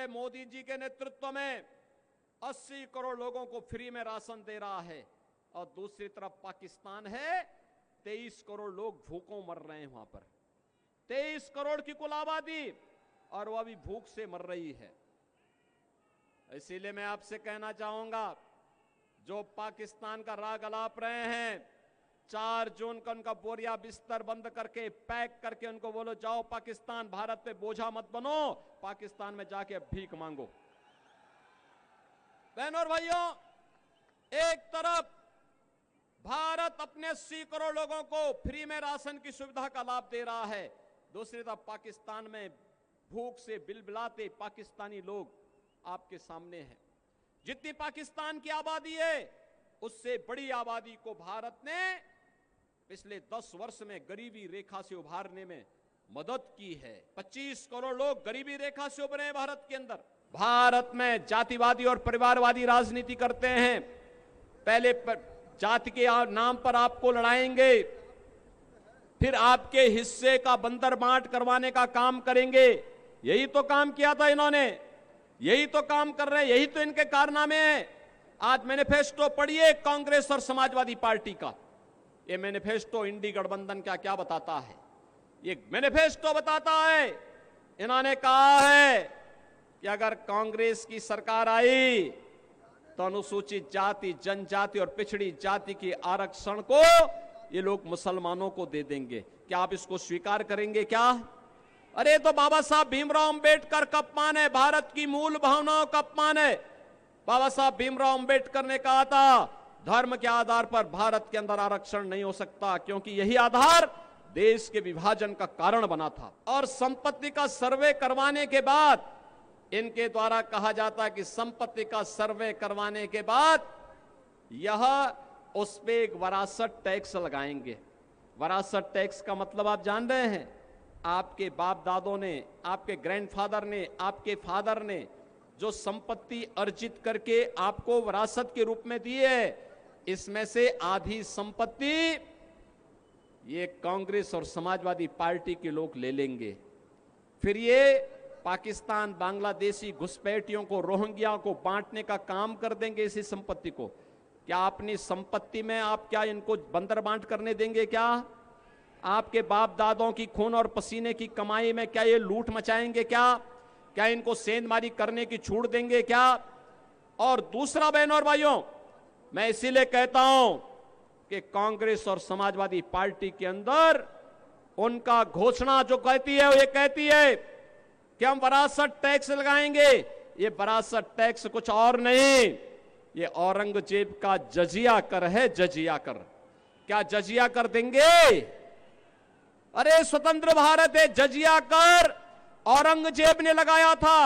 है मोदी जी के नेतृत्व में 80 करोड़ लोगों को फ्री में राशन दे रहा है, और दूसरी तरफ पाकिस्तान है 23 करोड़ लोग भूखों मर रहे हैं वहां पर। 23 करोड़ की कुल आबादी, और वह भी भूख से मर रही है। इसीलिए मैं आपसे कहना चाहूंगा, जो पाकिस्तान का राग अलाप रहे हैं, 4 जून का उनका बोरिया बिस्तर बंद करके पैक करके उनको बोलो जाओ पाकिस्तान, भारत पे बोझा मत बनो, पाकिस्तान में जाके अब भीख मांगो। बहनों और भाइयों, एक तरफ भारत अपने 80 करोड़ लोगों को फ्री में राशन की सुविधा का लाभ दे रहा है, दूसरी तरफ पाकिस्तान में भूख से बिलबिलाते पाकिस्तानी लोग आपके सामने हैं। जितनी पाकिस्तान की आबादी है, उससे बड़ी आबादी को भारत ने पिछले 10 वर्ष में गरीबी रेखा से उभारने में मदद की है। 25 करोड़ लोग गरीबी रेखा से उभरे हैं भारत के अंदर। भारत में जातिवादी और परिवारवादी राजनीति करते हैं। पहले जाति के नाम पर आपको लड़ाएंगे, फिर आपके हिस्से का बंदर बांट करवाने का काम करेंगे। यही तो काम किया था इन्होंने, यही तो काम कर रहे हैं, यही तो इनके कारनामे हैं। आज मैनिफेस्टो पढ़िए कांग्रेस और समाजवादी पार्टी का। ये मैनिफेस्टो इंडी गठबंधन का क्या बताता है? ये मैनिफेस्टो बताता है, इन्होंने कहा है कि अगर कांग्रेस की सरकार आई तो अनुसूचित जाति, जनजाति और पिछड़ी जाति की आरक्षण को ये लोग मुसलमानों को दे देंगे। क्या आप इसको स्वीकार करेंगे क्या? अरे तो बाबा साहब भीमराव अंबेडकर का अपमान है, भारत की मूल भावनाओं का अपमान है। बाबा साहब भीमराव अंबेडकर ने कहा था धर्म के आधार पर भारत के अंदर आरक्षण नहीं हो सकता, क्योंकि यही आधार देश के विभाजन का कारण बना था। और संपत्ति का सर्वे करवाने के बाद इनके द्वारा कहा जाता है कि संपत्ति का सर्वे करवाने के बाद यह उस पे एक वरासत टैक्स लगाएंगे। वरासत टैक्स का मतलब आप जान रहे हैं? आपके बाप दादों ने, आपके ग्रैंडफादर ने, आपके फादर ने जो संपत्ति अर्जित करके आपको विरासत के रूप में दी है, इसमें से आधी संपत्ति ये कांग्रेस और समाजवादी पार्टी के लोग ले लेंगे। फिर ये पाकिस्तान, बांग्लादेशी घुसपैठियों को, रोहिंग्या को बांटने का काम कर देंगे इसी संपत्ति को। क्या अपनी संपत्ति में आप क्या इनको बंदर बांट करने देंगे क्या? आपके बाप दादों की खून और पसीने की कमाई में क्या ये लूट मचाएंगे क्या? क्या इनको सेंधमारी करने की छूट देंगे क्या? और दूसरा बहनों और भाइयों, मैं इसीलिए कहता हूं कि कांग्रेस और समाजवादी पार्टी के अंदर उनका घोषणा जो कहती है, वो ये कहती है कि हम वरासत टैक्स लगाएंगे। ये वरासत टैक्स कुछ और नहीं, ये औरंगजेब का जजिया कर है, जजिया कर। क्या जजिया कर देंगे? अरे स्वतंत्र भारत है, जजिया कर औरंगजेब ने लगाया था।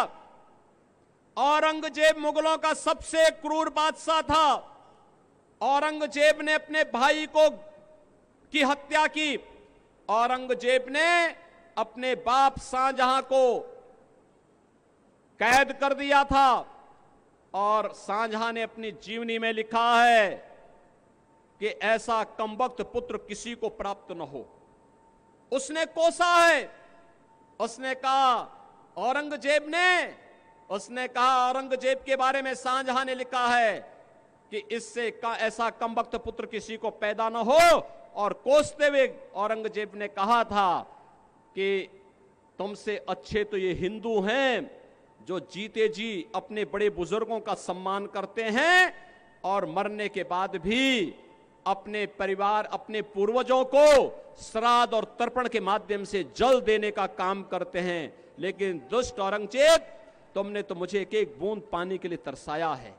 औरंगजेब मुगलों का सबसे क्रूर बादशाह था। औरंगजेब ने अपने भाई की हत्या की। औरंगजेब ने अपने बाप शाहजहां को कैद कर दिया था, और शाहजहां ने अपनी जीवनी में लिखा है कि ऐसा कमबख्त पुत्र किसी को प्राप्त न हो। उसने कोसा है, उसने कहा औरंगजेब के बारे में शाहजहां ने लिखा है कि इससे ऐसा कमबख्त पुत्र किसी को पैदा न हो। और कोसते हुए औरंगजेब ने कहा था कि तुमसे अच्छे तो ये हिंदू हैं जो जीते जी अपने बड़े बुजुर्गों का सम्मान करते हैं और मरने के बाद भी अपने परिवार, अपने पूर्वजों को श्राद्ध और तर्पण के माध्यम से जल देने का काम करते हैं। लेकिन दुष्ट औरंगजेब, तुमने तो मुझे एक एक बूंद पानी के लिए तरसाया है।